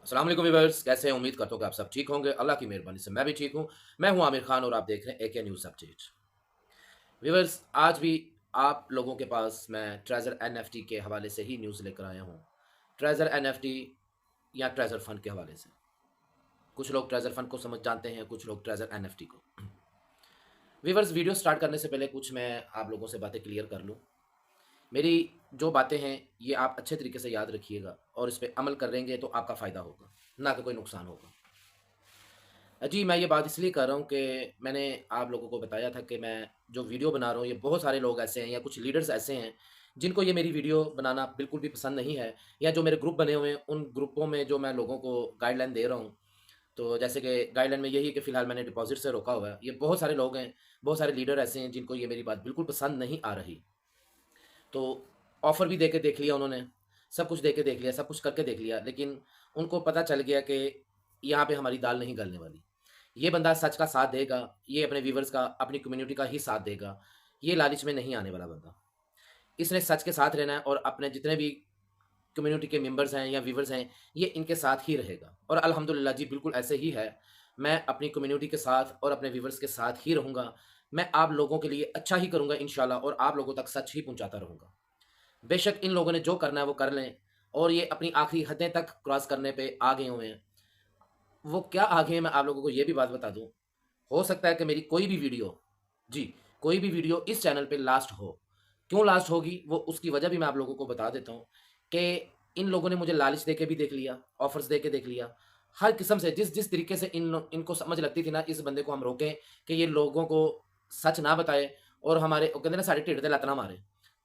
अस्सलाम वालेकुम व्यूअर्स, कैसे हैं? उम्मीद करता हूँ कि आप सब ठीक होंगे। अल्लाह की मेहरबानी से मैं भी ठीक हूँ। मैं हूँ आमिर खान और आप देख रहे हैं एके न्यूज़ अपडेट। व्यूअर्स, आज भी आप लोगों के पास मैं ट्रेज़र एनएफटी के हवाले से ही न्यूज़ लेकर आया हूँ। ट्रेज़र एनएफटी या ट्रेज़र फंड के हवाले से। कुछ लोग ट्रेज़र फंड को समझ जानते हैं, कुछ लोग ट्रेज़र एनएफटी को। व्यूअर्स, वीडियो स्टार्ट करने से पहले कुछ मैं आप लोगों से बातें क्लियर कर लूँ। मेरी जो बातें हैं, ये आप अच्छे तरीके से याद रखिएगा और इस पे अमल करेंगे तो आपका फ़ायदा होगा, ना कि कोई नुकसान होगा। जी, मैं ये बात इसलिए कर रहा हूँ कि मैंने आप लोगों को बताया था कि मैं जो वीडियो बना रहा हूँ, ये बहुत सारे लोग ऐसे हैं या कुछ लीडर्स ऐसे हैं, जिनको ये मेरी वीडियो बनाना बिल्कुल भी पसंद नहीं है या जो मेरे ग्रुप बने हुए हैं, उन ग्रुपों में जो मैं लोगों को गाइडलाइन दे रहा हूँ, तो जैसे कि गाइडलाइन में यही है कि फ़िलहाल मैंने डिपॉज़िट से रोका हुआ है। ये बहुत सारे लोग हैं, बहुत सारे लीडर ऐसे हैं, जिनको ये मेरी बात बिल्कुल पसंद नहीं आ रही। तो ऑफ़र भी दे के देख लिया उन्होंने, सब कुछ दे के देख लिया, सब कुछ करके देख लिया, लेकिन उनको पता चल गया कि यहाँ पे हमारी दाल नहीं गलने वाली। ये बंदा सच का साथ देगा, ये अपने व्यूअर्स का, अपनी कम्युनिटी का ही साथ देगा। ये लालच में नहीं आने वाला बंदा। इसने सच के साथ रहना है और अपने जितने भी कम्युनिटी के मेंबर्स हैं या व्यूअर्स हैं, ये इनके साथ ही रहेगा और अल्हम्दुलिल्लाह जी बिल्कुल ऐसे ही है। मैं अपनी कम्युनिटी के साथ और अपने व्यूअर्स के साथ ही रहूँगा। मैं आप लोगों के लिए अच्छा ही करूँगा इंशाल्लाह और आप लोगों तक सच ही पहुँचाता रहूँगा। बेशक इन लोगों ने जो करना है वो कर लें और ये अपनी आखिरी हदें तक क्रॉस करने पे आ गए हुए हैं। वो क्या आ गए हैं मैं आप लोगों को ये भी बात बता दूँ। हो सकता है कि मेरी कोई भी वीडियो जी, कोई भी वीडियो इस चैनल पे लास्ट हो। क्यों लास्ट होगी वो उसकी वजह भी मैं आप लोगों को बता देता हूँ कि इन लोगों ने मुझे लालच देके भी देख लिया, ऑफ़र्स देके देख लिया। हर किस्म से जिस तरीके से इनको समझ लगती थी ना इस बंदे को हम रोकें कि ये लोगों को सच ना बताए और हमारे वो कहते हैं ना साढ़े ढिड ते लत ना मारे।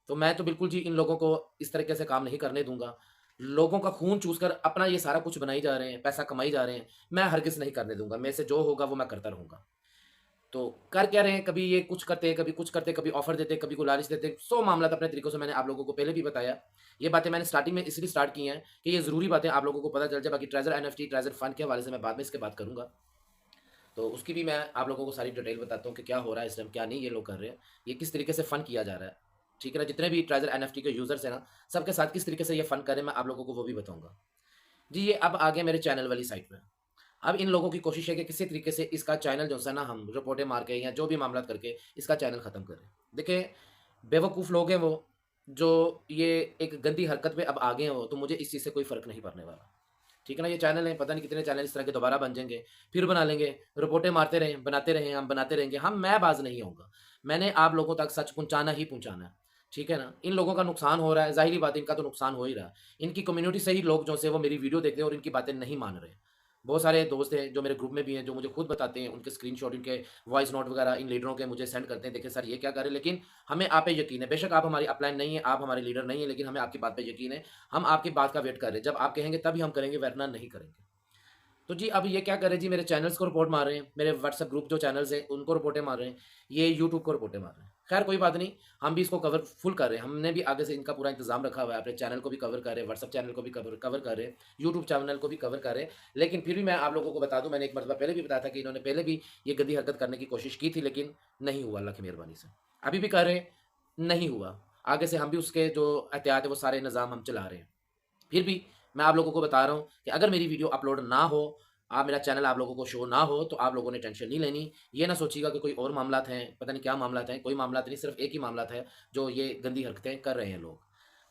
तो मैं तो बिल्कुल जी इन लोगों को इस तरीके से काम नहीं करने दूँगा। लोगों का खून चूस कर अपना ये सारा कुछ बनाई जा रहे हैं, पैसा कमाई जा रहे हैं। मैं हरगिज़ नहीं करने दूँगा। मेरे से जो होगा वो मैं करता रहूँगा। तो कर क्या रहे हैं, कभी ये कुछ करते हैं, कभी कुछ करते हैं, कभी ऑफ़र देते हैं, कभी को लालच देते हैं। 100 मामला अपने तरीकों से मैंने आप लोगों को पहले भी बताया। ये बातें मैंने स्टार्टिंग में इसलिए स्टार्ट की हैं कि ये ज़रूरी बातें आप लोगों को पता चल जाए। बाकी ट्रेज़र एनएफटी, ट्रेज़र फंड के हवाले से मैं बाद में इसके बात करूँगा। तो उसकी भी मैं आप लोगों को सारी डिटेल बताता हूँ कि क्या हो रहा है इस टाइम, क्या नहीं ये लोग कर रहे हैं। ये किस तरीके से फंड किया जा रहा है। ठीक है ना? जितने भी ट्रेज़र एनएफटी के यूज़र्स हैं ना, सबके साथ किस तरीके से ये फंड कर रहे हैं, मैं आप लोगों को वो भी बताऊँगा। जी, ये अब आ गया मेरे चैनल वाली साइड में। अब इन लोगों की कोशिश है कि किसी तरीके से इसका चैनल जो है ना हम रिपोर्टें मार के या जो भी मामला करके इसका चैनल ख़त्म करें। देखिए, बेवकूफ़ लोग हैं वो, जो ये एक गंदी हरकत पे अब आ गए हैं वो, तो मुझे इस चीज़ से कोई फ़र्क नहीं पड़ने वाला। ठीक है ना? ये चैनल है, पता नहीं कितने चैनल इस तरह के दोबारा बन जाएँगे, फिर बना लेंगे, रिपोर्टें मारते रहें, बनाते रहें, हम बनाते रहेंगे। मैं बाज़ नहीं आऊँगा। मैंने आप लोगों तक सच पहुँचाना ही पहुँचाना है। ठीक है ना? इन लोगों का नुकसान हो रहा है, ज़ाहिर-सी बात है इनका तो नुकसान हो ही रहा है। इनकी कम्युनिटी से ही लोग जो से वो मेरी वीडियो देख रहे हैं और इनकी बातें नहीं मान रहे हैं। बहुत सारे दोस्त हैं जो मेरे ग्रुप में भी हैं, जो मुझे खुद बताते हैं, उनके स्क्रीनशॉट, इनके वॉइस नोट वगैरह इन लीडरों के मुझे सेंड करते हैं, देखिए सर ये क्या कर रहे हैं, लेकिन हमें आप पे यकीन है। बेशक आप हमारी अपलाइन नहीं है, आप हमारे लीडर नहीं है, लेकिन हमें आपकी बात पे यकीन है। हम आपकी बात का वेट कर रहे हैं। जब आप कहेंगे तभी हम करेंगे, वरना नहीं करेंगे। तो जी, अब ये क्या कर रहे हैं जी, मेरे चैनल्स को रिपोर्ट मार रहे हैं, मेरे व्हाट्सएप ग्रुप जो चैनल्स हैं, उनको रिपोर्टें मार रहे हैं, ये यूट्यूब को रिपोर्टें मार रहे हैं। खैर कोई बात नहीं, हम भी इसको कवर फुल कर रहे हैं, हमने भी आगे से इनका पूरा इंतज़ाम रखा हुआ है, अपने चैनल को भी कवर कर रहे हैं, व्हाट्सएप चैनल को भी कवर कवर कर रहे हैं, यूट्यूब चैनल को भी कवर कर रहे हैं। लेकिन फिर भी मैं आप लोगों को बता दूँ, मैंने एक मर्तबा पहले भी बताया था कि इन्होंने पहले भी ये गंदी हरकत करने की कोशिश की थी, लेकिन नहीं हुआ अल्लाह की मेहरबानी से। अभी भी कर रहे हैं, नहीं हुआ। आगे से हम भी उसके जो एहतियात है, वो सारे निज़ाम हम चला रहे हैं। फिर भी मैं आप लोगों को बता रहा हूँ कि अगर मेरी वीडियो अपलोड ना हो, आप मेरा चैनल आप लोगों को शो ना हो, तो आप लोगों ने टेंशन नहीं लेनी। ये ना सोचिएगा कि कोई और मामलात हैं, पता नहीं क्या मामलात हैं, कोई मामलात नहीं, सिर्फ़ एक ही मामलात है, जो ये गंदी हरकतें कर रहे हैं लोग।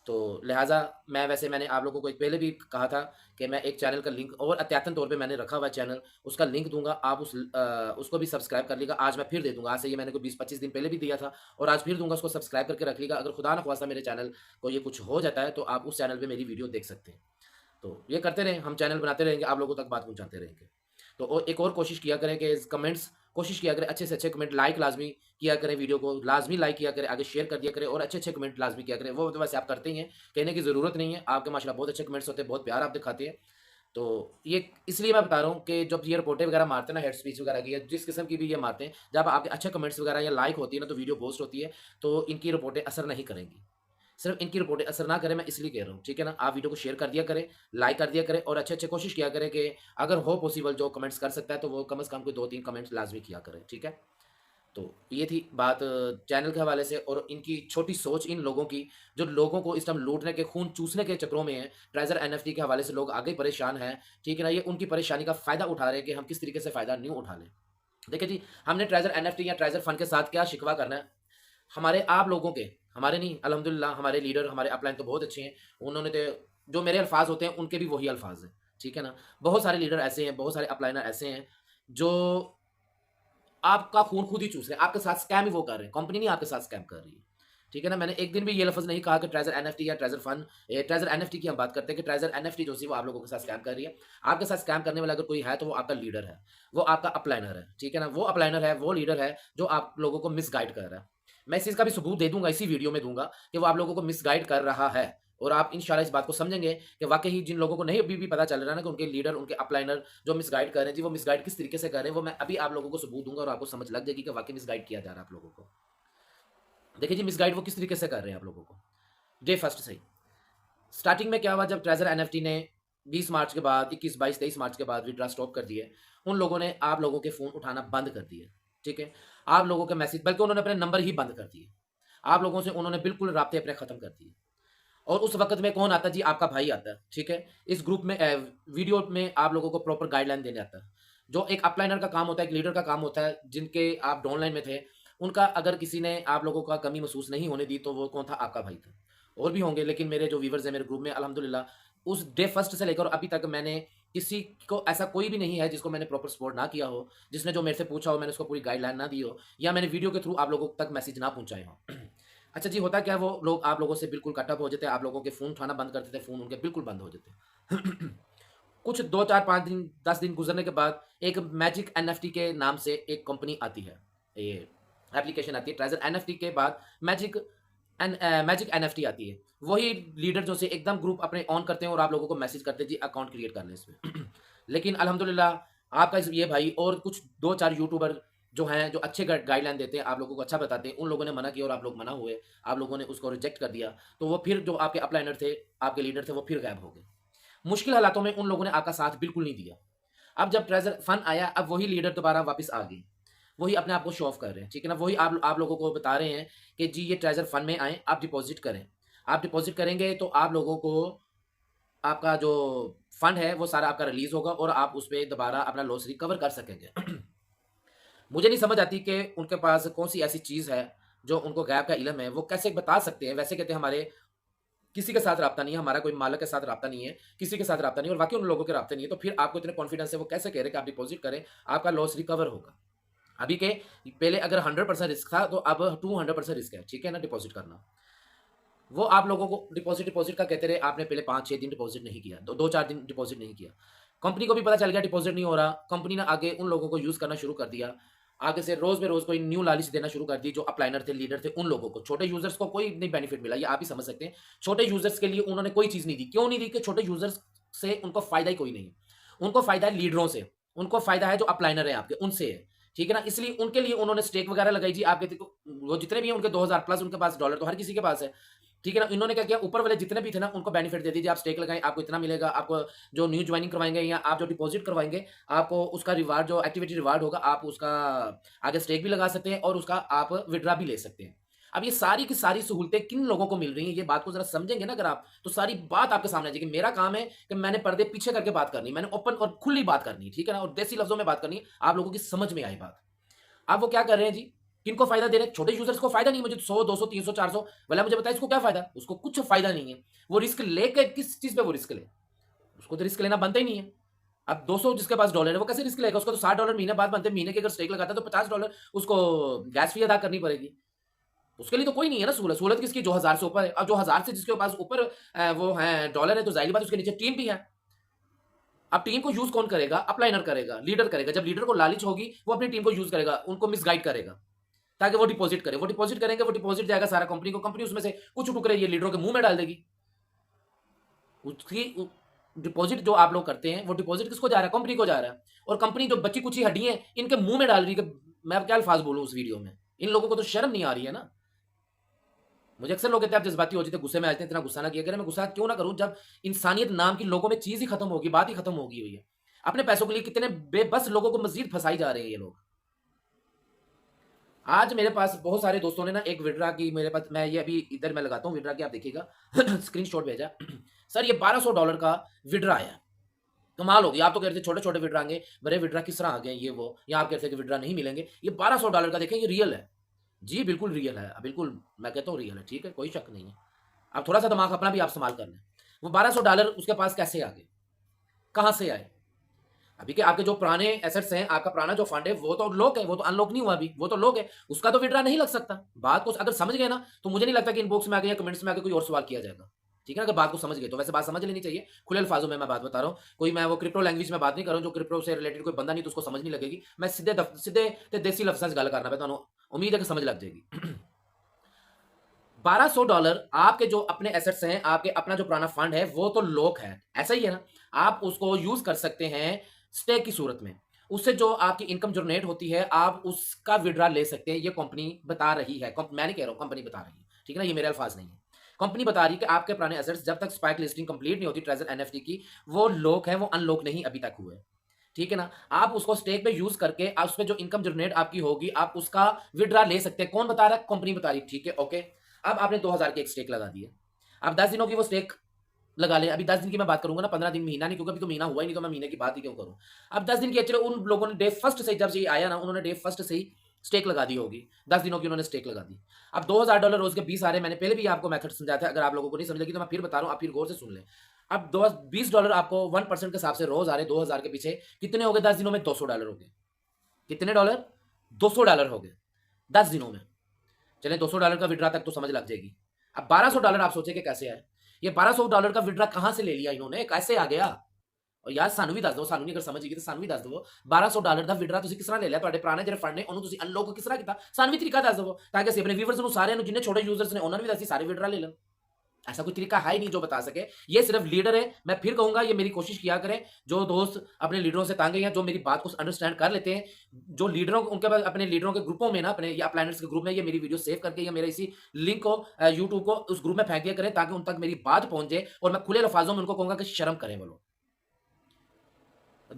तो लिहाज़ा मैंने आप लोगों को एक पहले भी कहा था कि मैं एक चैनल का लिंक और एहतियातन तौर पे मैंने रखा हुआ है चैनल, उसका लिंक दूँगा, आप उसको भी सब्सक्राइब कर लीजिएगा। आज मैं फिर दे दूँगा, आज से ये मैंने कोई 20-25 दिन पहले भी दिया था और आज फिर दूँगा, उसको सब्सक्राइब करके रख लीजिएगा। अगर खुदा ना ख़वास्ता मेरे चैनल को ये कुछ हो जाता है, तो आप उस चैनल पे मेरी वीडियो देख सकते हैं। तो ये करते रहें, हम चैनल बनाते रहेंगे, आप लोगों तक बात पहुँचाते रहेंगे। तो एक और कोशिश किया करें कि कमेंट्स कोशिश किया करें, अच्छे से अच्छे कमेंट लाइक लाज़मी किया करें, वीडियो को लाज़मी लाइक किया करें, आगे शेयर कर दिया करें और अच्छे-अच्छे कमेंट लाज़मी किया करें। वो तो वैसे आप करते ही हैं, कहने की ज़रूरत नहीं है, आपके माशाल्लाह बहुत अच्छे कमेंट्स होते हैं, बहुत प्यार आप दिखाते हैं। तो ये इसलिए मैं बता रहा हूँ कि जब ये रिपोर्टें वगैरह मारते हैं ना, हेड स्पीच वगैरह की या जिस किस्म की भी ये मारते हैं, जब आपके अच्छे कमेंट्स वगैरह या लाइक होती है ना, तो वीडियो पोस्ट होती है, तो इनकी रिपोर्टें असर नहीं करेंगी। सिर्फ़ इनकी रिपोर्टें असर ना करें, मैं इसलिए कह रहा हूँ, ठीक है ना? आप वीडियो को शेयर कर दिया करें, लाइक कर दिया करें और अच्छे-अच्छे कोशिश किया करें कि अगर हो पॉसिबल जो कमेंट्स कर सकता है, तो वो कम से कम कोई 2-3 कमेंट्स लाज़मी किया करें, ठीक है? तो ये थी बात चैनल के हवाले से और इनकी छोटी सोच इन लोगों की, जो लोगों को इस टाइम लूटने के, खून चूसने के चक्रों में हैं। ट्रेज़र एनएफटी के हवाले से लोग आगे परेशान हैं, ठीक है ना? ये उनकी परेशानी का फ़ायदा उठा रहे हैं कि हम किस तरीके से फ़ायदा न्यूँ उठा लें। देखिए जी, हमने ट्रेज़र एनएफटी या ट्रेज़र फंड के साथ क्या शिकवा करना है? हमारे आप लोगों के, हमारे नहीं, अल्हम्दुलिल्लाह हमारे लीडर, हमारे अपलाइन तो बहुत अच्छे हैं। उन्होंने तो जो मेरे अल्फ़ाज़ होते हैं, उनके भी वही अल्फ़ाज़ हैं, ठीक है ना? बहुत सारे लीडर ऐसे हैं, बहुत सारे अपलाइनर ऐसे हैं, जो आपका खून खुद ही चूस रहे हैं, आपके साथ स्कैम ही वो कर रहे हैं, कंपनी नहीं आपके साथ स्कैम कर रही है। ठीक है ना? मैंने एक दिन भी ये लफ़्ज़ नहीं कहा कि ट्रेज़र एनएफटी या ट्रेज़र फंड, ट्रेज़र एनएफटी की हम बात करते हैं कि ट्रेज़र एनएफटी जो सी वो आप लोगों के साथ स्कैम कर रही है। आपके साथ स्कैम करने वाला अगर कोई है तो वो आपका लीडर है, वो आपका अपलाइनर है, ठीक है ना? वो अपलाइनर है, वो लीडर है जो आप लोगों को मिसगाइड कर रहा है। मैं इस चीज़ का भी सबूत दे दूँगा, इसी वीडियो में दूँगा कि वो आप लोगों को मिसगाइड कर रहा है और आप इंशाल्लाह इस बात को समझेंगे कि वाक़ई जिन लोगों को नहीं अभी भी पता चल रहा है ना कि उनके लीडर, उनके अपलाइनर जो मिसगाइड कर रहे हैं जी, वो मिसगाइड किस तरीके से कर रहे हैं, वो मैं अभी आप लोगों को सबूत दूँगा और आपको समझ लग जाएगी कि वाक़ई मिसगाइड किया जा रहा है आप लोगों को। देखिए जी, मिसगाइड वो किस तरीके से कर रहे हैं आप लोगों को। डे फर्स्ट से ही। स्टार्टिंग में क्या हुआ जब ट्रेज़र एनएफटी ने 20 मार्च के बाद 21, 22, 23 मार्च के बाद विथड्रॉ स्टॉप कर दिए, उन लोगों ने आप लोगों के फ़ोन उठाना बंद कर दिए, ठीक है? आप लोगों के मैसेज, बल्कि उन्होंने अपने नंबर ही बंद कर दिए। आप लोगों से उन्होंने बिल्कुल राब्ते अपने ख़त्म कर दिए। और उस वक़्त में कौन आता है जी? आपका भाई आता है, ठीक है? इस ग्रुप में वीडियो में आप लोगों को प्रॉपर गाइडलाइन देने आता है। जो एक अपलाइनर का काम होता है, एक लीडर का काम होता है, जिनके आप डाउनलाइन में थे, उनका अगर किसी ने आप लोगों का कमी महसूस नहीं होने दी, तो वो कौन था? आपका भाई था। और भी होंगे, लेकिन मेरे जो व्यूअर्स हैं मेरे ग्रुप में, अल्हम्दुलिल्लाह, उस डे फर्स्ट से लेकर अभी तक मैंने किसी को, ऐसा कोई भी नहीं है जिसको मैंने प्रॉपर सपोर्ट ना किया हो, जिसने जो मेरे से पूछा हो, मैंने उसको पूरी गाइडलाइन ना दी हो, या मैंने वीडियो के थ्रू आप लोगों तक मैसेज ना पहुँचाए हों। अच्छा जी, होता क्या है, वो लोग आप लोगों से बिल्कुल कट ऑफ हो जाते हैं, आप लोगों के फ़ोन उठाना बंद कर देते हैं, फ़ोन उनके बिल्कुल बंद हो जाते हैं। कुछ 2, 4, 5 दिन, 10 दिन गुज़रने के बाद एक मैजिक एनएफटी के नाम से एक कंपनी आती है। ये एप्लीकेशन आती है, ट्रेज़र एनएफटी के बाद मैजिक एनएफटी आती है। वही लीडर जो से एकदम ग्रुप अपने ऑन करते हैं और आप लोगों को मैसेज करते हैं, जी अकाउंट क्रिएट कर लें इसमें। लेकिन अल्हम्दुलिल्लाह आपका ये भाई और कुछ 2-4 यूट्यूबर जो हैं, जो अच्छे गाइडलाइन देते हैं, आप लोगों को अच्छा बताते हैं, उन लोगों ने मना किया और आप लोग मना हुए, आप लोगों ने उसको रिजेक्ट कर दिया, तो वो फिर जो आपके अपलाइनर थे, आपके लीडर थे, वो फिर गायब हो गए। मुश्किल हालातों में उन लोगों ने आपका साथ बिल्कुल नहीं दिया। अब जब ट्रेज़र फंड आया, अब वही लीडर दोबारा वापस आ गए। वही अपने आप को शो ऑफ कर रहे हैं, ठीक है ना? वही आप लोगों को बता रहे हैं कि जी ये ट्रेज़र फंड में आएँ, आप डिपॉज़िट करें। आप डिपॉज़िट करेंगे तो आप लोगों को आपका जो फंड है, वो सारा आपका रिलीज़ होगा और आप उसपे दोबारा अपना लॉस रिकवर कर सकेंगे। मुझे नहीं समझ आती कि उनके पास कौन-सी ऐसी चीज़ है, जो उनको गैब का इल्म है, वो कैसे बता सकते हैं? वैसे कहते हैं हमारे किसी के साथ राब्ता नहीं है, हमारा कोई मालिक के साथ राब्ता नहीं है, किसी के साथ राब्ता नहीं है और वाक़ई उन लोगों के राब्ते नहीं है, तो फिर आपको इतने कॉन्फिडेंस है, वो कैसे कह रहे हैं कि आप डिपॉज़िट करें, आपका लॉस रिकवर होगा। अभी के पहले अगर 100% रिस्क था, तो अब 200% रिस्क है, ठीक है ना, डिपॉज़िट करना। वो आप लोगों को डिपॉज़िट का कहते रहे, आपने पहले 5-6 दिन डिपॉज़िट नहीं किया, 2-4 दिन डिपॉज़िट नहीं किया। कंपनी को भी पता चल गया डिपॉज़िट नहीं हो रहा, कंपनी ने आगे उन लोगों को यूज़ करना शुरू कर दिया। आगे से रोज़ बेरोज़ कोई न्यू लालच देना शुरू कर दी, जो अपलाइनर थे, लीडर थे, उन लोगों को। छोटे यूज़र्स को कोई नहीं बेनिफिट मिला, ये आप ही समझ सकते हैं। छोटे यूज़र्स के लिए उन्होंने कोई चीज़ नहीं दी। क्यों नहीं दी? कि छोटे यूज़र्स से उनको फ़ायदा ही कोई नहीं है। उनको फ़ायदा है लीडरों से, उनको फ़ायदा है जो अपलाइनर है आपके, उनसे है। ठीक है ना? इसलिए उनके लिए उन्होंने स्टेक वगैरह लगाई जी, आपके देखो वो जितने भी हैं उनके 2000 प्लस उनके पास डॉलर तो हर किसी के पास है। ठीक है ना? इन्होंने क्या किया, ऊपर वाले जितने भी थे ना, उनको बेनिफिट दे दीजिए, आप स्टेक लगाएँ, आपको इतना मिलेगा, आपको जो न्यू जॉइनिंग करवाएँगे या आप जो डिपॉज़िट करवाएँगे, आपको उसका रिवार्ड, जो एक्टिविटी रिवार्ड होगा, आप उसका आगे स्टेक भी लगा सकते हैं और उसका आप विथड्रॉ भी ले सकते हैं। अब ये सारी की सारी सहूलतें किन लोगों को मिल रही हैं, ये बात को ज़रा समझेंगे ना अगर आप, तो सारी बात आपके सामने आ जाएगी। मेरा काम है कि मैंने पर्दे पीछे करके बात करनी है, मैंने ओपन और खुली बात करनी है, ठीक है ना? और देसी लफ्ज़ों में बात करनी है, आप लोगों की समझ में आए बात। अब वो क्या कर रहे हैं जी? किनको फ़ायदा दे रहे हैं? छोटे यूज़र्स को फ़ायदा नहीं, मुझे 100, 200, 300, 400 वाला मुझे बताइए इसको क्या फ़ायदा? उसको कुछ फ़ायदा नहीं है। वो रिस्क लेके किस चीज़ पे वो रिस्क ले? उसको तो रिस्क लेना बनता ही नहीं है। अब 200 जिसके पास डॉलर है, वो कैसे रिस्क लेगा? उसको तो $60 महीने बाद बनते हैं। महीने के अगर स्टेक लगाता है तो $50 उसको गैस फ़ी अदा करनी पड़ेगी। उसके लिए तो कोई नहीं है ना सहूलत। सहूलत किसकी? जो 1000 से ऊपर है। अब जो 1000 से जिसके पास ऊपर वो है डॉलर है, तो ज़ाहिर-सी बात है उसके नीचे टीम भी है। अब टीम को यूज़ कौन करेगा? अपलाइनर करेगा, लीडर करेगा। जब लीडर को लालच होगी, वो अपनी टीम को यूज़ करेगा, उनको मिसगाइड करेगा। ताकि वो डिपॉज़िट करें। वो डिपॉज़िट करेंगे, वो डिपॉज़िट जाएगा सारा कंपनी को, कंपनी उसमें से कुछ टुकड़े ये लीडरों के मुँह में डाल देगी। उसकी उ डिपॉज़िट जो आप लोग करते हैं, वो डिपॉज़िट किसको जा रहा है? कंपनी को जा रहा है। और कंपनी जो बची-कुची हड्डियाँ हैं, इनके मुँह में डाल रही है कि मैं अब क्या अल्फ़ाज़ बोलूँ उस वीडियो में। इन लोगों को तो शर्म नहीं आ रही है ना। मुझे अक्सर लोग कहते हैं आप जज़्बाती हो जाते हैं, गुस्से में आ जाते हैं, इतना गुस्सा ना किया करें। मैं गुस्सा क्यों ना करूँ जब इंसानियत नाम की लोगों में चीज़ ही खत्म होगी, बात ही खत्म होगी हुई है। अपने पैसों के लिए कितने बेबस लोगों को मज़ीद फँसाई जा रहे हैं ये लोग। आज मेरे पास बहुत सारे दोस्तों ने ना एक विड्रा की मेरे पास, मैं ये अभी इधर मैं लगाता हूँ विड्रा की, आप देखिएगा स्क्रीनशॉट भेजा। सर ये $1200 का विड्रा आया, कमाल होगी। आप तो कहते छोटे छोटे विड्रा आएंगे, बड़े विड्रा किस तरह आ गए ये वो, या आप कहते हैं कि विड्रा नहीं मिलेंगे। ये $1200 का देखें, ये रियल है जी, बिल्कुल रियल है, बिल्कुल मैं कहता हूँ रियल है, ठीक है, कोई शक नहीं है। अब थोड़ा सा दिमाग अपना भी आप संभाल कर लें। वो $1200 उसके पास कैसे आ गए, कहाँ से आए? अभी के आपके जो पुराने एसेट्स हैं, आपका पुराना जो फंड है वो तो लॉक है, वो तो अनलॉक नहीं हुआ अभी, वो तो लॉक है, उसका तो विड्रा नहीं लग सकता। बात को अगर समझ गए ना, तो मुझे नहीं लगता कि इनबॉक्स में आगे या कमेंट्स में आगे कोई और सवाल किया जाएगा, ठीक है ना। अगर बात को समझ गए तो वैसे बात समझ लेनी चाहिए, खुले अल्फाजों में मैं बात बता रहा हूँ, कोई मैं वो क्रिप्टो लैंग्वेज में बात नहीं कर रहा हूँ, जो क्रिप्टो से रिलेटेड कोई बंदा नहीं तो उसको समझ नहीं लगेगी। मैं सीधे सीधे ते देसी लफ्ज़ गल करना पे, तो उम्मीद है कि समझ लग जाएगी। $1200 आपके जो अपने एसेट्स हैं, आपके अपना जो पुराना फंड है वो तो लॉक है, ऐसा ही है ना। आप उसको यूज कर सकते हैं स्टेक की सूरत में, उससे जो आपकी इनकम जनरेट होती है आप उसका विड्रा ले सकते हैं। ये कंपनी बता रही है, मैं नहीं कह रहा हूं, कंपनी बता रही है, ठीक है ना, ये मेरे अल्फाज नहीं है। कंपनी बता रही है कि आपके पुराने एसेट्स जब तक स्पाइक लिस्टिंग कंप्लीट नहीं होती ट्रेजर एनएफटी की, वो लॉक है, वो अनलॉक नहीं अभी तक हुए, ठीक है ना। आप उसको स्टेक पे यूज करके आप उस पर जो इनकम जनरेट आपकी होगी आप उसका विड्रा ले सकते हैं। कौन बता रहा है? कंपनी बता रही है, ठीक है, ओके। अब आपने 2000 की एक स्टेक लगा दी है, अब 10 दिनों की वो स्टेक लगा ले। अभी 10 दिन की मैं बात करूंगा ना, 15 दिन, महीना नहीं, क्योंकि अभी तो महीना हुआ ही नहीं, तो मैं महीने की बात ही क्यों करूं। अब 10 दिन की एक्चुअली उन लोगों ने डे फर्स्ट से, जब से ये आया ना, उन्होंने डे फर्स्ट से ही स्टेक लगा दी होगी, 10 दिनों की उन्होंने स्टेक लगा दी। अब $2000 रोज के 20 आ रहे हैं। मैंने पहले भी आपको मेथड समझाया था, अगर आप लोगों को नहीं समझ लगी तो मैं फिर बता रहा हूं, आप फिर गौर से सुन लें। अब $20 आपको 1% के हिसाब से रोज आ रहे, 2000 के पीछे कितने हो गए? 10 दिनों में $200 हो गए। कितने डॉलर? $200 हो गए 10 दिनों में। चले $200 का विड्रा तक तो समझ लग जाएगी। अब $1200 आप सोचे कि कैसे आए? ये $1200 का विड्रा कहां से ले लिया इन्होंने, कैसे आ गया? और यार सानू भी दस दो, सानू नहीं अगर समझ गई तो सानू भी दस दो। $1200 ਦਾ ਵਿਡਰਾ ਤੁਸੀਂ ਕਿਸ ਤਰ੍ਹਾਂ ਲੈ ਲਿਆ? ਤੁਹਾਡੇ ਪੁਰਾਣੇ ਜਿਹੜੇ ਫੰਡ ਨੇ ਉਹਨੂੰ ਤੁਸੀਂ ਅਨਲੌਕ ਕਿਸ ਤਰ੍ਹਾਂ ਕੀਤਾ? ਸਾਨੂੰ ਵੀ ਤਰੀਕਾ ਦੱਸ ਦਿਓ, ਤਾਂ ਕਿ ਅਸੀਂ ਆਪਣੇ ਵੀਵਰਸ ਨੂੰ ਸਾਰਿਆਂ ਨੂੰ, ਜਿੰਨੇ ਛੋਟੇ ਯੂਜ਼ਰਸ ਨੇ ਉਹਨਾਂ ਨੂੰ ਵੀ ਅਸੀਂ ਸਾਰੇ ਵਿਡਰਾ ਲੈ ਲੈਣ। ऐसा कोई तरीका है ही नहीं जो बता सके, ये सिर्फ लीडर है। मैं फिर कहूंगा ये मेरी कोशिश किया करें, जो दोस्त अपने लीडरों से तांगे हैं, जो मेरी बात को अंडरस्टैंड कर लेते हैं, जो लीडरों उनके पास अपने लीडरों के ग्रुपों में ना, अपने या प्लानर्स के ग्रुप में ये मेरी वीडियो सेव करके या मेरे इसी लिंक को यूट्यूब को उस ग्रुप में फेंक दिया करें, ताकि उन तक मेरी बात पहुंच जाए और मैं खुले लफाजों में उनको कहूंगा कि शर्म करें वो लोग।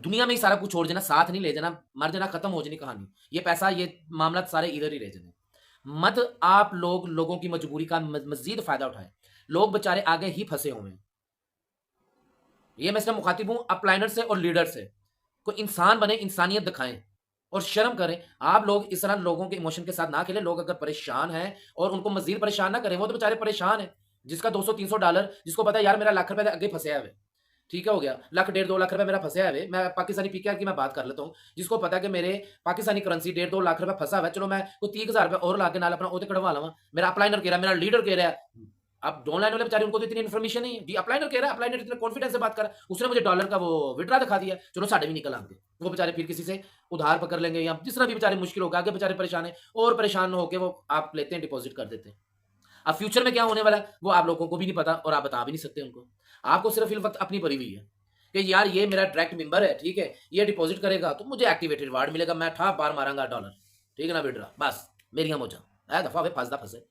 दुनिया में ही सारा कुछ छोड़ देना, साथ नहीं ले जाना, मर जाना, खत्म हो जानी कहानी, ये पैसा ये मामला सारे इधर ही रह जाने। मत आप लोगों की मजबूरी का मजीद फायदा उठाएं। लोग बेचारे आगे ही फंसे हुए हैं। ये मैं सिर्फ मुखातिब हूं अपलाइनर से और लीडर से। कोई इंसान बने, इंसानियत दिखाएं और शर्म करें। आप लोग इस तरह लोगों के इमोशन के साथ ना खेलें। लोग अगर परेशान हैं और उनको मजीद परेशान ना करें, वो तो बेचारे परेशान है, जिसका $200-300, जिसको पता है यार मेरा ₹1,00,000 आगे फंसे हुए, ठीक है, हो गया, 1,00,000 डेढ़ 2 लाख रुपए मेरा फंसे हुए। मैं पाकिस्तानी पीकेआर की मैं बात कर लेता हूँ, जिसको पता है कि मेरे पाकिस्तानी करेंसी 1.5-2 लाख रुपए फंसा हुआ है, चलो मैं कोई 30,000 और ला के नाल अपना ओते कढ़वा लवा। मेरा अपलाइनर कह रहा है, मेरा लीडर कह रहा है। अब डाउनलाइन वाले बेचारे, उनको तो इतनी इन्फॉर्मेशन नहीं है जी। अपलाइनर कह रहा है, अपलाइनर इतने कॉन्फिडेंस से बात कर रहा है, उसने मुझे डॉलर का वो विड्रा दिखा दिया, चलो साढ़े भी निकल आएंगे। वो बेचारे फिर किसी से उधार पकड़ लेंगे या जिस तरह भी बेचारे मुश्किल होगा, आगे बेचारे परेशान है और परेशान होकर वो आप लेते हैं, डिपॉजिट कर देते हैं। अब फ्यूचर में क्या होने वाला है वो आप लोगों को भी नहीं पता और आप बता भी नहीं सकते उनको। आपको सिर्फ इस वक्त अपनी परी हुई है कि यार ये मेरा डायरेक्ट मेंबर है, ठीक है, ये डिपॉजिट करेगा तो मुझे एक्टिवेटेड रिवार्ड मिलेगा, मैं ठा बार मारांगा डॉलर, ठीक है ना, विड्रा, बस मेरिया मौजा ऐ दफा वे फसदा फसे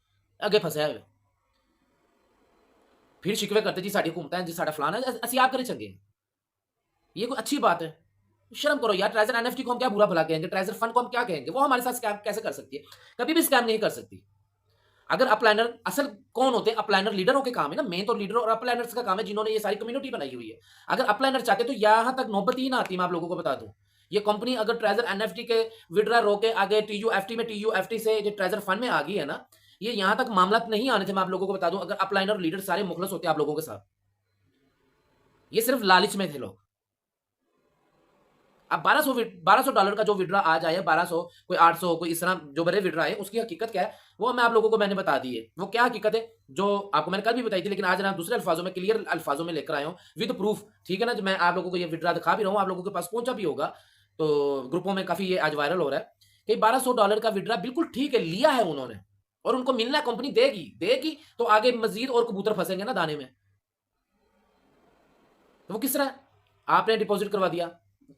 अगे फसया हुए। फिर शिकवे करते जी साडी हुकूमत है जी, साडा फलाना है, असि आप करे चंगे। ये कोई अच्छी बात है? शर्म करो यार। ट्रेजर एनएफटी को हम क्या बुरा भला कहेंगे? ट्रेजर फंड को हम क्या कहेंगे? वो हमारे साथ स्कैम कैसे कर सकती है? कभी भी स्कैम नहीं कर सकती। अगर अपलाइनर, असल कौन होते हैं अपलाइनर? लीडरों के काम है ना, मेन तो लीडर और अपलाइनर्स का काम है, जिन्होंने ये सारी कम्युनिटी बनाई हुई है। अगर अपलाइनर चाहते तो यहां तक नौबत ही ना आती। मैं आप लोगों को बता दूं, ये कंपनी अगर ट्रेजर एनएफटी के विड्रा रोके आगे टीयूएफटी में, टीयूएफटी से जो ट्रेजर फंड में आ गई है ना, ये यहां तक मामला नहीं आने थे। मैं आप लोगों को बता दूं, अगर अपलाइनर लीडर सारे मुखलस होते आप लोगों के साथ। ये सिर्फ लालच में थे लोग। अब $1200 का जो विड्रा आज आया, 1200, कोई 800, कोई इस तरह जो बड़े विड्रा है, उसकी हकीकत क्या है वो मैं आप लोगों को मैंने बता दी है। वो क्या हकीकत है जो आपको मैंने कल भी बताई थी, लेकिन आज ना दूसरे अल्फाजों में, क्लियर अल्फाजों में लेकर आया हूँ विद प्रूफ, ठीक है ना। जो मैं आप लोगों को ये विड्रा दिखा भी रहा हूँ, आप लोगों के पास पहुंचा भी होगा, तो ग्रुपों में काफी ये आज वायरल हो रहा है कि $1200 का विड्रा बिल्कुल ठीक है, लिया है उन्होंने और उनको मिलना है, कंपनी देगी देगी तो आगे मजीद और कबूतर फंसेंगे ना दाने में। तो वो किस तरह? आपने डिपॉजिट करवा दिया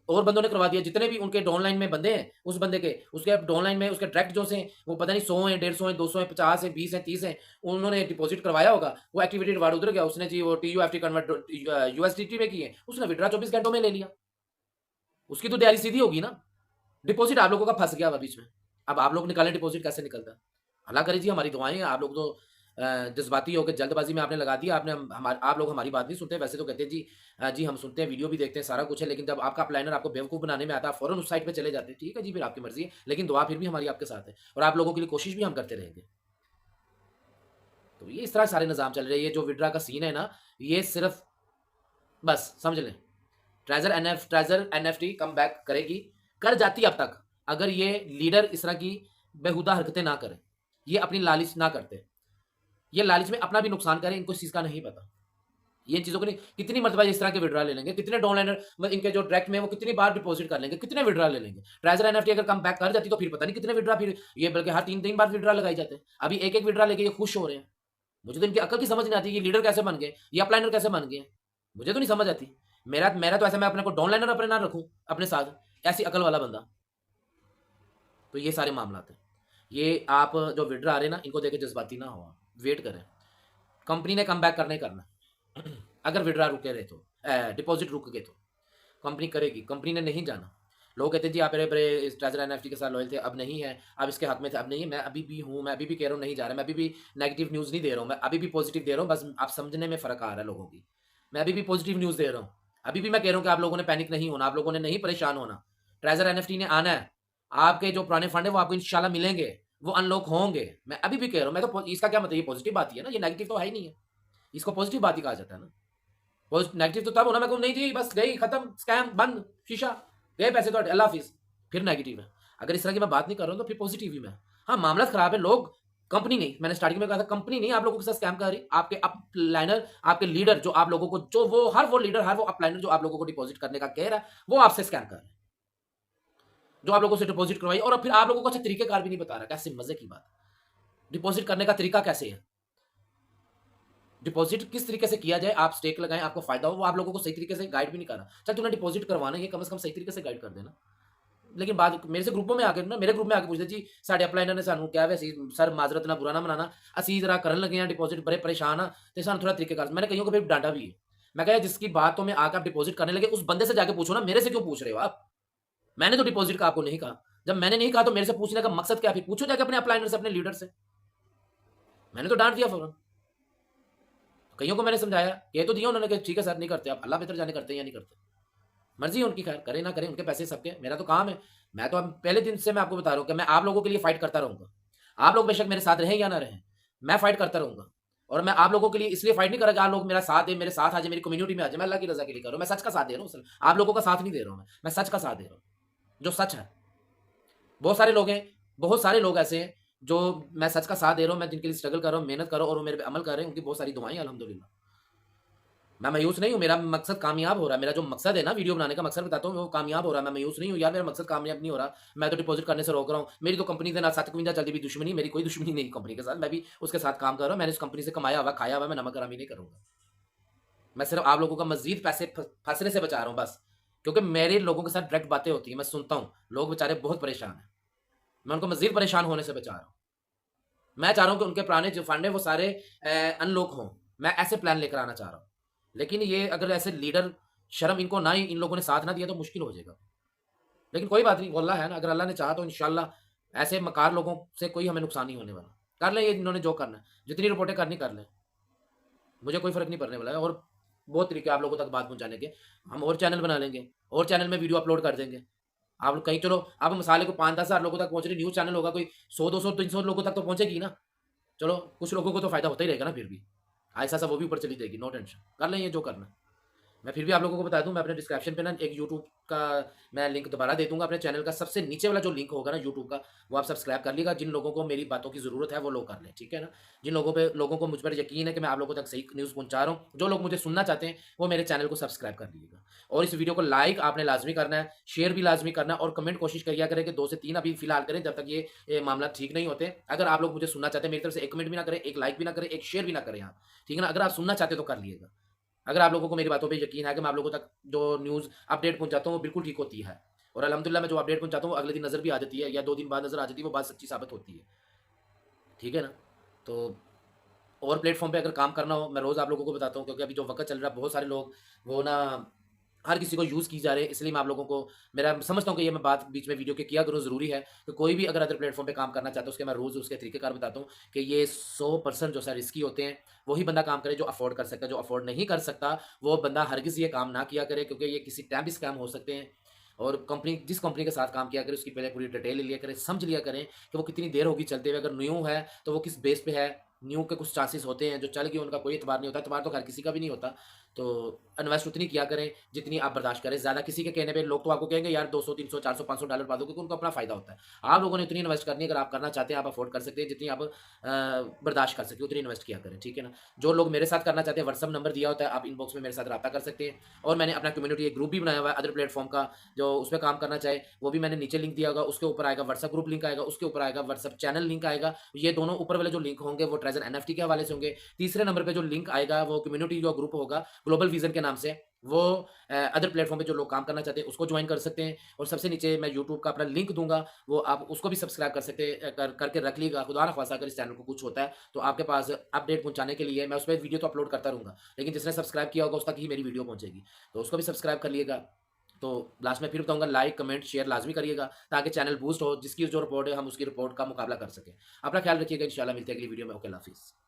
और बंदों ने करवा दिया, जितने भी उनके डाउनलाइन में बंदे हैं, उस बंदे के उसके डाउनलाइन में उसके डायरेक्ट जो से वो पता नहीं 100 है, 150 है, 200 है, 50 है, 20 है, 30 है, उन्होंने डिपॉजिट करवाया होगा। वो एक्टिविटी रिवार्ड उधर गया, उसने जी वो टीयूएफटी कन्वर्ट यूएसडीटी में किए, उसने विड्रा 24 घंटों में ले लिया। उसकी तो तैयारी सीधी होगी ना। डिपॉजिट आप लोगों का फंस गया बीच में। अब आप लोग निकालें डिपॉजिट, कैसे निकलता है? अल्लाह करे जी, हमारी दुआएं हैं। आप लोग तो जज्बाती होकर जल्दबाजी में आपने लगा दिया, आपने आप लोग हमारी बात नहीं सुनते। वैसे तो कहते हैं जी, जी हम सुनते हैं, वीडियो भी देखते हैं, सारा कुछ है, लेकिन जब आपका प्लानर आपको बेवकूफ़ बनाने में आता है, आप फ़ौरन उस साइड पे चले जाते हैं। ठीक है जी, फिर आपकी मर्ज़ी है, लेकिन दुआ फिर भी हमारी आपके साथ है और आप लोगों के लिए कोशिश भी हम करते रहेंगे। तो ये इस तरह सारे निज़ाम चल रहे हैं। ये जो विड्रा का सीन है ना, ये सिर्फ बस समझ लें, ट्रेज़र एनएफटी कम बैक करेगी, कर जाती अब तक, अगर ये लीडर इस तरह की बेहुदा हरकतें ना करें, ये अपनी लालच ना करते। ये लालच में अपना भी नुकसान करें, इनको इस चीज़ का नहीं पता। ये इन चीज़ों को नहीं, कितनी मर्तबा इस तरह के विड्रा ले लेंगे, कितने डाउनलाइनर इनके जो डायरेक्ट में वो कितनी बार डिपॉज़िट कर लेंगे, कितने विड्रा ले लेंगे। ट्रेज़र एनएफटी अगर कम बैक कर जाती तो फिर पता नहीं कितने विड्रा, फिर ये बल्कि हर 3-3 बार विड्रा लगाए जाते हैं। अभी एक-एक विड्रा लेके ये खुश हो रहे हैं। मुझे तो इनकी अक्ल की समझ नहीं आती, ये लीडर कैसे बन गए, ये अपलाइनर कैसे बन गए? मुझे तो नहीं समझ आती। मेरा मेरा तो ऐसा, मैं अपने को डाउनलाइनर अपने ना रखूँ अपने साथ, ऐसी अकल वाला बंदा। तो ये सारे मामलात हैं। ये आप जो विड्रा आ रहे हैं ना, इनको देख के जज़्बाती ना हो आप, वेट करें। कंपनी ने कम बैक करना ही करना है। अगर विड्रा रुके रहे तो, डिपॉज़िट रुक गए तो, कंपनी करेगी, कंपनी ने नहीं जाना। लोग कहते हैं जी आप मेरे बड़े इस ट्रेज़र एनएफटी के साथ लॉयल थे, अब नहीं है, अब इसके हक में थे, अब नहीं है। मैं अभी भी हूँ, मैं अभी भी कह रहा हूँ नहीं जा रहा, मैं अभी भी नेगेटिव न्यूज़ नहीं दे रहा हूँ, मैं अभी भी पॉजिटिव दे रहा हूँ, बस आप समझने में फ़र्क आ रहा है लोगों की। मैं अभी भी पॉजिटिव न्यूज़ दे रहा हूँ, अभी भी मैं कह रहा हूँ कि आप लोगों ने पैनिक नहीं होना, आप लोगों ने नहीं परेशान होना। ट्रेज़र एनएफटी ने आना है, आपके जो पुराने फंड है वो आपको इंशाल्लाह मिलेंगे, वो अनलॉक होंगे। मैं अभी भी कह रहा हूँ, मैं तो इसका क्या मतलब, ये पॉजिटिव बात ही है ना, ये नेगेटिव तो है ही नहीं है, इसको पॉजिटिव बात ही कहा जाता है ना। नेगेटिव तो तब होना, मैं कहूँ नहीं जी बस गई, खत्म, स्कैम बंद, शीशा, गए पैसे तो, अल्लाह हाफिज, फिर नेगेटिव है। अगर इस तरह की मैं बात नहीं कर रहा हूँ तो फिर पॉजिटिव ही मैं, हाँ मामला खराब है। लोग, कंपनी नहीं, मैंने स्टार्टिंग में कहा था कंपनी नहीं आप लोगों के साथ स्कैम कर रही, आपके अपलाइनर, आपके लीडर जो आप लोगों को, जो वो लीडर, हर वो अपलाइनर जो आप लोगों को डिपॉजिट करने का कह रहा है, वो आपसे स्कैम कर रहे हैं, जो आप लोगों से डिपॉजिट करवाई, और फिर आप लोगों को अच्छा तरीकेकार भी नहीं बता रहा। कैसे मजे की बात, डिपॉजिट करने का तरीका कैसे है, डिपॉजिट किस तरीके से किया जाए, आप स्टेक लगाएं, आपको फायदा हो, वो आप लोगों को सही तरीके से गाइड भी नहीं कर रहा। चल तूने डिपॉजिट करवाना है, कम से कम सही तरीके से गाइड कर देना। लेकिन बाद मेरे से ग्रुपों में आके ना, मेरे ग्रुप में आके पूछते जी साढ़े अपलाइनर ने सानू क्या वैसे सर माजरत ना बुरा ना मनाना, असी जरा करन लगे हैं डिपॉजिट, बड़े परेशान हाँ, तो सानू थोड़ा तरीकेकार। मैंने कईयों को फिर डांटा भी है। मैं कहा जिसकी बातों में आकर आप डिपॉजिट करने लगे, उस बंदे से जाके पूछो ना, मेरे से क्यों पूछ रहे हो आप? मैंने तो डिपॉजिट का आपको नहीं कहा। जब मैंने नहीं कहा तो मेरे से पूछने का मकसद क्या? फिर पूछो जाके अपने अपलाइनर से, अपने लीडर से। मैंने तो डांट दिया फौरन। कईयों को मैंने समझाया, कह तो दिया उन्होंने कि ठीक है सर नहीं करते, आप अल्लाह बेहतर जाने करते हैं या नहीं करते, मर्जी है उनकी, खैर करें ना करें, उनके पैसे सबके, मेरा तो काम है। मैं तो अब पहले दिन से मैं आपको बता रहा हूँ कि मैं आप लोगों के लिए फाइट करता रहूंगा। आप लोग बेशक मेरे साथ रहें या ना रहें, मैं फाइट करता रहूंगा। और मैं आप लोगों के लिए इसलिए फाइट नहीं कर रहा कि आप लोग मेरा साथ दें, मेरे साथ आ जाए, मेरी कम्युनिटी में आ जाए। मैं अल्लाह की रजा के लिए कर रहा हूँ, मैं सच का साथ दे रहा हूँ, आप लोगों का साथ नहीं दे रहा हूँ, मैं सच का साथ दे रहा हूँ, जो सच है। बहुत सारे लोग हैं, बहुत सारे लोग ऐसे हैं जो मैं सच का साथ दे रहा हूँ, मैं जिनके लिए स्ट्रगल कर रहा हूँ, मेहनत कर रहा हूँ, और वो मेरे पे अमल कर रहे हैं, उनकी बहुत सारी दुआएं अल्हम्दुलिल्लाह। मैं मायूस नहीं हूँ, मेरा मकसद कामयाब हो रहा है। मेरा जो मकसद है ना, वीडियो बनाने का मकसद बताता हूँ, वो कामयाब हो रहा है। मैं मायूस नहीं हूँ यार, मेरा मकसद कामयाब नहीं हो रहा, मैं तो डिपॉजिट करने से रोक रहा हूँ। मेरी तो कंपनी के ना 751 चलती भी दुश्मनी, मेरी कोई दुश्मनी नहीं कंपनी के साथ, मैं भी उसके साथ काम कर रहा हूँ। मैंने उस कंपनी से कमाया हुआ, खाया हुआ, मैं नमक हरामी नहीं करूँगा। मैं सिर्फ आप लोगों का मजीद पैसे फंसने से बचा रहा हूँ बस, क्योंकि मेरे लोगों के साथ डायरेक्ट बातें होती हैं, मैं सुनता हूँ, लोग बेचारे बहुत परेशान हैं, मैं उनको मजीद परेशान होने से बचा रहा हूँ। मैं चाह रहा हूँ कि उनके पुराने जो फंड है वो सारे अनलॉक हों, मैं ऐसे प्लान लेकर आना चाह रहा हूँ। लेकिन ये अगर ऐसे लीडर, शर्म इनको ना ही, इन लोगों ने साथ ना दिया तो मुश्किल हो जाएगा। लेकिन कोई बात नहीं, वो अल्लाह है ना, अगर अल्लाह ने चाहा तो इंशाल्लाह ऐसे मकार लोगों से कोई हमें नुकसान नहीं होने वाला। कर लें ये इन्होंने जो करना है, जितनी रिपोर्टें करनी कर लें, मुझे कोई फ़र्क नहीं पड़ने वाला है। और बहुत तरीके आप लोगों तक बात पहुँचाने के, हम और चैनल बना लेंगे, और चैनल में वीडियो अपलोड कर देंगे। आप लोग कहीं, चलो आप मसाले को 5-10 हज़ार लोगों तक पहुँच रही, न्यूज़ चैनल होगा, कोई 100-200-300 लोगों तक तो पहुँचेगी ना। चलो कुछ लोगों को तो फ़ायदा होता ही रहेगा ना, फिर भी ऐसा-ऐसा वो भी ऊपर चली जाएगी, नो टेंशन, कर लें ये जो करना है। मैं फिर भी आप लोगों को बता दूँ, मैं अपने डिस्क्रिप्शन पे ना एक यूट्यूब का मैं लिंक दोबारा दे दूँगा, अपने चैनल का सबसे नीचे वाला जो लिंक होगा ना यूट्यूब का, वो आप सब्सक्राइब कर लीजिएगा। जिन लोगों को मेरी बातों की ज़रूरत है वो लोग कर लें, ठीक है ना? जिन लोगों को मुझ पर यकीन है कि मैं आप लोगों तक सही न्यूज़ पहुँचा रहा हूँ, जो लोग मुझे सुनना चाहते हैं, वो मेरे चैनल को सब्सक्राइब कर लीजिएगा। और इस वीडियो को लाइक आपने लाज़मी करना है, शेयर भी लाज़मी करना है, और कमेंट कोशिश करिए करें कि 2 से 3 अभी फ़िलहाल करें, जब तक ये मामला ठीक नहीं होते। अगर आप लोग मुझे सुनना चाहते हैं, मेरी तरफ से एक कमेंट भी ना करें, एक लाइक भी ना करें, एक शेयर भी ना करें आप, ठीक है ना? अगर आप सुनना चाहते हैं तो कर लीजिएगा। अगर आप लोगों को मेरी बातों पे यकीन है कि मैं आप लोगों तक जो न्यूज़ अपडेट पहुँचाता हूँ वो बिल्कुल ठीक होती है, और अल्हम्दुलिल्लाह मैं जो अपडेट पहुँचाता हूँ अगले दिन नज़र भी आ जाती है, या 2 दिन बाद नज़र आ जाती है, वो बात सच्ची साबित होती है, ठीक है ना? तो और प्लेटफ़ॉर्म पे अगर काम करना हो, मैं रोज़ आप लोगों को बताता हूँ, क्योंकि अभी जो वक़्त चल रहा है, बहुत सारे लोग वो ना हर किसी को यूज़ की जा रही है, इसलिए मैं आप लोगों को मेरा समझता हूँ कि ये मैं बात बीच में वीडियो के किया करूँ, ज़रूरी है कि कोई भी अगर अदर प्लेटफ़ॉर्म पे काम करना चाहता है, उसके मैं रूल्स उसके तरीक़ेकार बताता हूँ कि ये 100% जो है रिस्की होते हैं। वही बंदा काम करे जो अफ़ोर्ड कर सकता है, जो अफ़ोर्ड नहीं कर सकता, वो बंदा हरगिज़ ये काम ना किया करे, क्योंकि ये किसी टाइम भी स्कैम हो सकते हैं। और कंपनी जिस कंपनी के साथ काम किया करे, उसकी पहले पूरी डिटेल ले लिया करें, समझ लिया करें कि वो कितनी देर होगी चलते हुए। अगर न्यू है, तो वो किस बेस पे है, न्यू के कुछ चांसेस होते हैं, जो चल गए उनका कोई एतबार नहीं होता, एतबार तो हर किसी का भी नहीं होता। तो इन्वेस्ट उतनी किया करें जितनी आप बर्दाश्त करें। ज़्यादा किसी के कहने पे लोग तो आपको कहेंगे यार 200, 300, 400, $500 पा दो, क्योंकि उनको अपना फ़ायदा होता है। आप लोगों ने उतनी इन्वेस्ट करनी है, अगर आप करना चाहते हैं, आप अफ़ोर्ड कर सकते हैं, जितनी आप बर्दाश्त कर सकते हो, उतनी इन्वेस्ट किया करें, ठीक है ना? जो लोग मेरे साथ करना चाहते हैं, व्हाट्सएप नंबर दिया होता है, आप इनबॉक्स में मेरे साथ राब्ता कर सकते हैं। और मैंने अपना कम्युनिटी एक ग्रुप भी बनाया हुआ है अदर प्लेटफ़ॉर्म का, जो उसपे काम करना चाहे, वो भी मैंने नीचे लिंक दिया होगा, उसके ऊपर आएगा व्हाट्सएप ग्रुप लिंक आएगा, उसके ऊपर आएगा व्हाट्सएप चैनल लिंक आएगा। ये दोनों ऊपर वाले जो लिंक होंगे, वो ट्रेज़र एनएफटी के हवाले से होंगे। तीसरे नंबर पे जो लिंक आएगा, वो कम्युनिटी जो ग्रुप होगा, ग्लोबल विज़न के नाम से, वो अदर प्लेटफ़ॉर्म पे जो लोग काम करना चाहते हैं, उसको जॉइन कर सकते हैं। और सबसे नीचे मैं यूट्यूब का अपना लिंक दूँगा, वो आप उसको भी सब्सक्राइब कर सकते हैं, करके रख लीजिएगा। खुदा ना ख़ास्ता अगर इस चैनल को कुछ होता है, तो आपके पास अपडेट पहुँचाने के लिए मैं उसपे वीडियो तो अपलोड करता रहूँगा, लेकिन जिसने सब्सक्राइब किया होगा, उस तक ही मेरी वीडियो पहुँचेगी। तो उसको भी सब्सक्राइब कर लिएगा। तो लास्ट में फिर बताऊँगा, लाइक, कमेंट, शेयर लाज़मी करिएगा, ताकि चैनल बूस्ट हो, जिसकी जो रिपोर्ट है, हम उसकी रिपोर्ट का मुकाबला कर सकें। अपना ख्याल रखिएगा, इंशाल्लाह मिलते हैं अगली वीडियो में। ओके, अल्लाह हाफ़िज़।